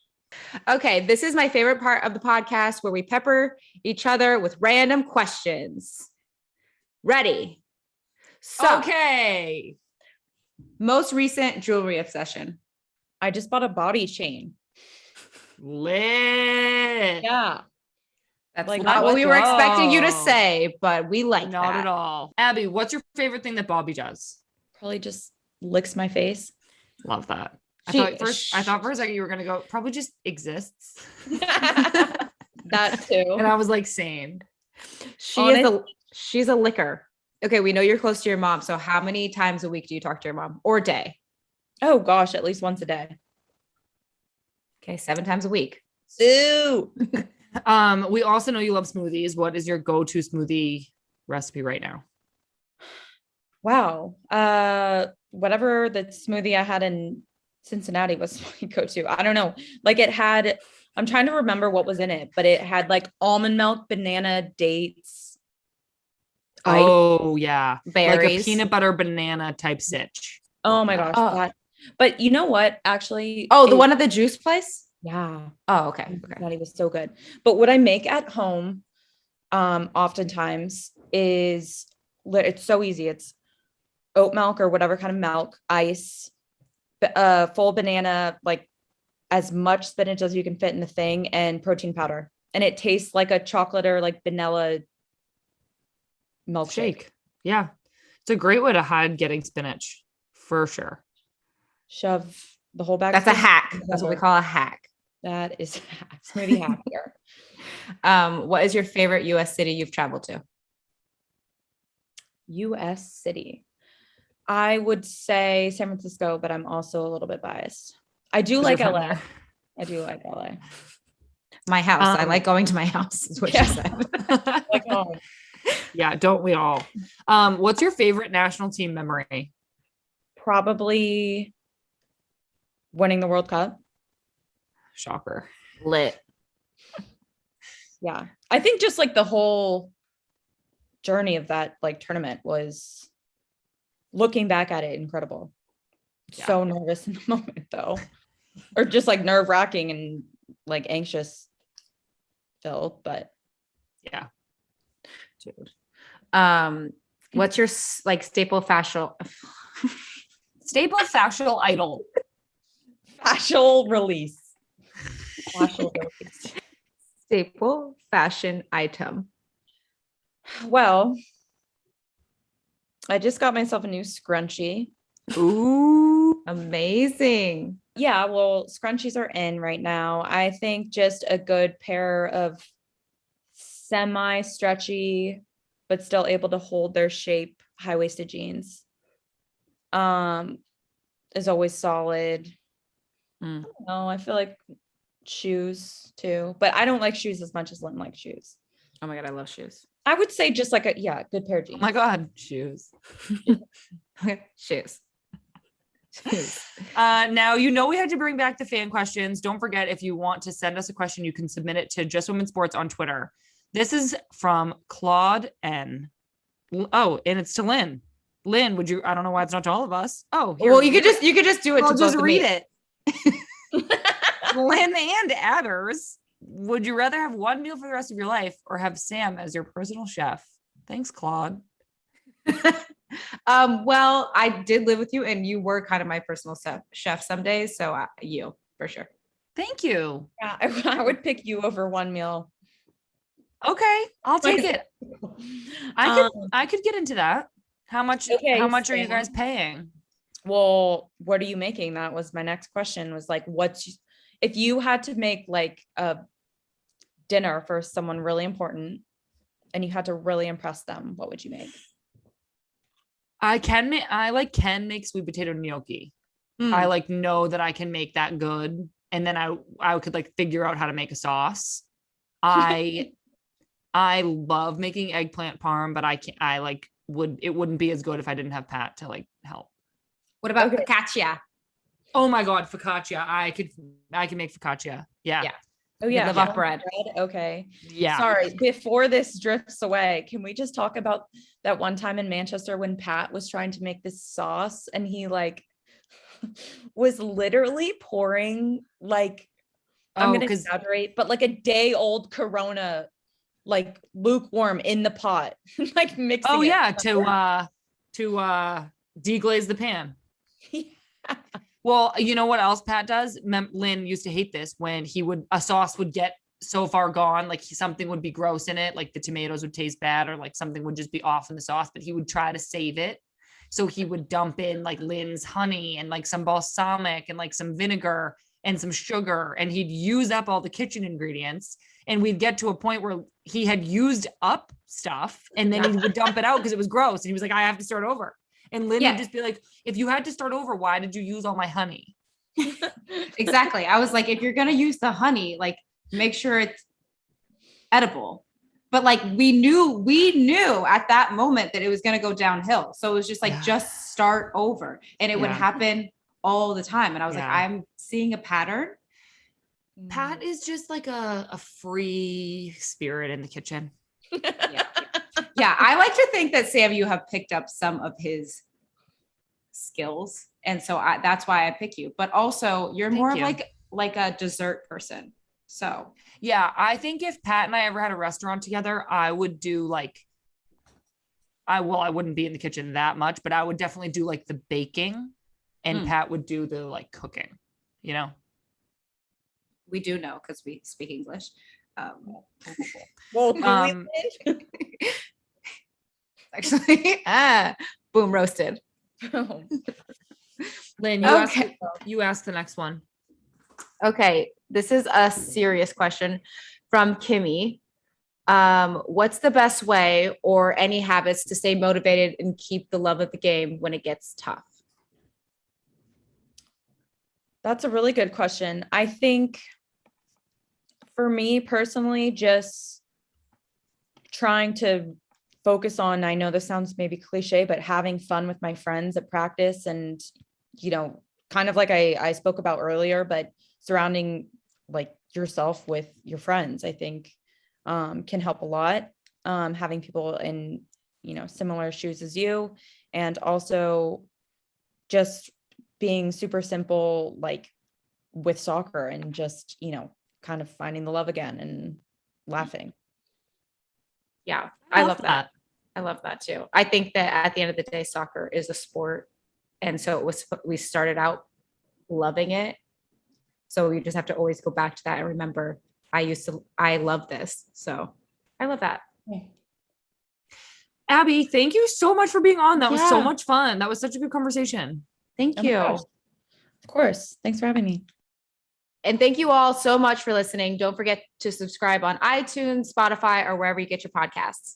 Okay, this is my favorite part of the podcast where we pepper each other with random questions. Ready? So, Okay. Most recent jewelry obsession. I just bought a body chain. Lit. Yeah. That's like not what we were expecting you to say, but we like Not that. at all. Abby, what's your favorite thing that Bobby does? Probably just licks my face. Love that. I She- thought for a second you were gonna go, probably just exists. That too. And I was like, same. She's a licker. Okay, we know you're close to your mom. So how many times a week do you talk to your mom or a day? Oh gosh, at least once a day. Okay, 7 times a week. Ooh. We also know you love smoothies. What is your go-to smoothie recipe right now? Wow. Whatever the smoothie I had in Cincinnati was my go-to. I don't know. Like I'm trying to remember what was in it, but it had like almond milk, banana, dates. Oh yeah. Berries. Like a peanut butter banana type sitch. Oh my gosh. Oh. But you know what? Actually. Oh, the one at the juice place? Yeah. Oh, okay. Cincinnati was so good. But what I make at home, oftentimes is it's so easy. It's oat milk or whatever kind of milk, ice, full banana, like as much spinach as you can fit in the thing, and protein powder. And it tastes like a chocolate or like vanilla milkshake. Yeah. It's a great way to hide getting spinach for sure. Shove the whole bag. That's a hack. That's what we call a hack. That is smoothie hack here. What is your favorite US city you've traveled to? US city. I would say San Francisco, but I'm also a little bit biased. I do like LA. I do like LA. My house. I like going to my house, is what she said. Like home. Yeah, don't we all? What's your favorite national team memory? Probably winning the World Cup. Shocker. Lit. Yeah. I think just like the whole journey of that like tournament was, looking back at it, incredible. Yeah. So nervous in the moment though. Or just like nerve-wracking and like anxious filled, but yeah. Dude. What's your like staple fashion idol? fashion release. Fashion release. Staple fashion item. Well, I just got myself a new scrunchie. Ooh, amazing. Yeah, well, scrunchies are in right now. I think just a good pair of semi-stretchy, but still able to hold their shape, high-waisted jeans. Is always solid. I don't know, I feel like shoes too, but I don't like shoes as much as Lynn likes shoes. Oh my God, I love shoes. I would say just like a good pair of jeans. Oh my God, shoes. Okay, shoes. Now, we had to bring back the fan questions. Don't forget, if you want to send us a question, you can submit it to Just Women Sports on Twitter. This is from Claude N. Oh, and it's to Lynn. Lynn, would you? I don't know why it's not to all of us. Oh, here, well, you could just do it. I'll to just both read of me. it. Lynn and Adders. would you rather have one meal for the rest of your life or have Sam as your personal chef? Thanks, Claude. Well, I did live with you and you were kind of my personal chef some days. So you for sure. Thank you. Yeah, I would pick you over one meal. Okay, I'll take it. I could get into that. How much are you guys paying? Well, what are you making? That was my next question, was like, if you had to make like a dinner for someone really important and you had to really impress them, what would you make? I can make sweet potato gnocchi. I like know that I can make that good. And then I could like figure out how to make a sauce. I love making eggplant parm, but it wouldn't be as good if I didn't have Pat to like help. What about focaccia? Oh my God, focaccia. I can make focaccia. Yeah. Oh yeah. Live off bread. Okay. Yeah. Sorry. Before this drifts away, can we just talk about that one time in Manchester when Pat was trying to make this sauce and he like was literally pouring like, I'm going to exaggerate, but like a day old Corona, like lukewarm in the pot, like mixing. Oh yeah. To deglaze the pan. Yeah. Well, you know what else Pat does? Lynn used to hate this when a sauce would get so far gone, like something would be gross in it, like the tomatoes would taste bad or like something would just be off in the sauce, but he would try to save it. So he would dump in like Lynn's honey and like some balsamic and like some vinegar and some sugar, and he'd use up all the kitchen ingredients. And we'd get to a point where he had used up stuff and then he would dump it out because it was gross. And he was like, I have to start over. And Lynn would just be like, if you had to start over, why did you use all my honey? Exactly. I was like, if you're going to use the honey, like make sure it's edible. But like we knew at that moment that it was going to go downhill. So it was just like, just start over. And it would happen all the time. And I was like, I'm seeing a pattern. Pat is just like a free spirit in the kitchen. Yeah, I like to think that Sam, you have picked up some of his skills, and so that's why I pick you. But also, you're more of like a dessert person. So yeah, I think if Pat and I ever had a restaurant together, I would do like, I wouldn't be in the kitchen that much, but I would definitely do like the baking, and Pat would do the like cooking. You know, we do know because we speak English. Actually, boom, roasted. Lynn, you ask the next one. Okay, this is a serious question from Kimmy. What's the best way or any habits to stay motivated and keep the love of the game when it gets tough? That's a really good question. I think for me personally, just trying to focus on, I know this sounds maybe cliche, but having fun with my friends at practice and, you know, kind of like I spoke about earlier, but surrounding like yourself with your friends, I think can help a lot. Having people in, you know, similar shoes as you, and also just being super simple, like with soccer and just, you know, kind of finding the love again and laughing. Yeah, I love that. I love that too. I think that at the end of the day, soccer is a sport. And so we started out loving it. So we just have to always go back to that and remember, I love this. So I love that. Abby, thank you so much for being on. That was so much fun. That was such a good conversation. Thank you. Of course. Thanks for having me. And thank you all so much for listening. Don't forget to subscribe on iTunes, Spotify, or wherever you get your podcasts.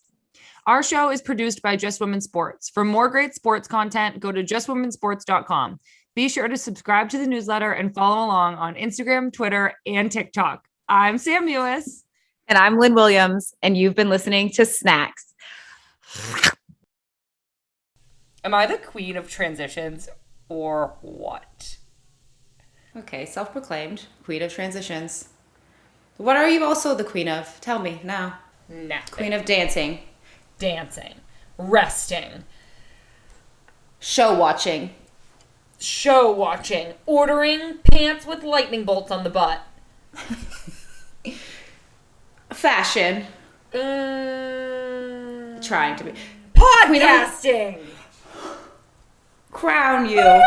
Our show is produced by Just Women Sports. For more great sports content, go to justwomensports.com. Be sure to subscribe to the newsletter and follow along on Instagram, Twitter, and TikTok. I'm Sam Mewis. And I'm Lynn Williams, and you've been listening to Snacks. Am I the queen of transitions or what? Okay, self-proclaimed queen of transitions. What are you also the queen of? Tell me now. Nothing. Queen of dancing. Dancing. Resting. Show watching. Show watching. Ordering pants with lightning bolts on the butt. Fashion. Trying to be. Podcasting. Crown you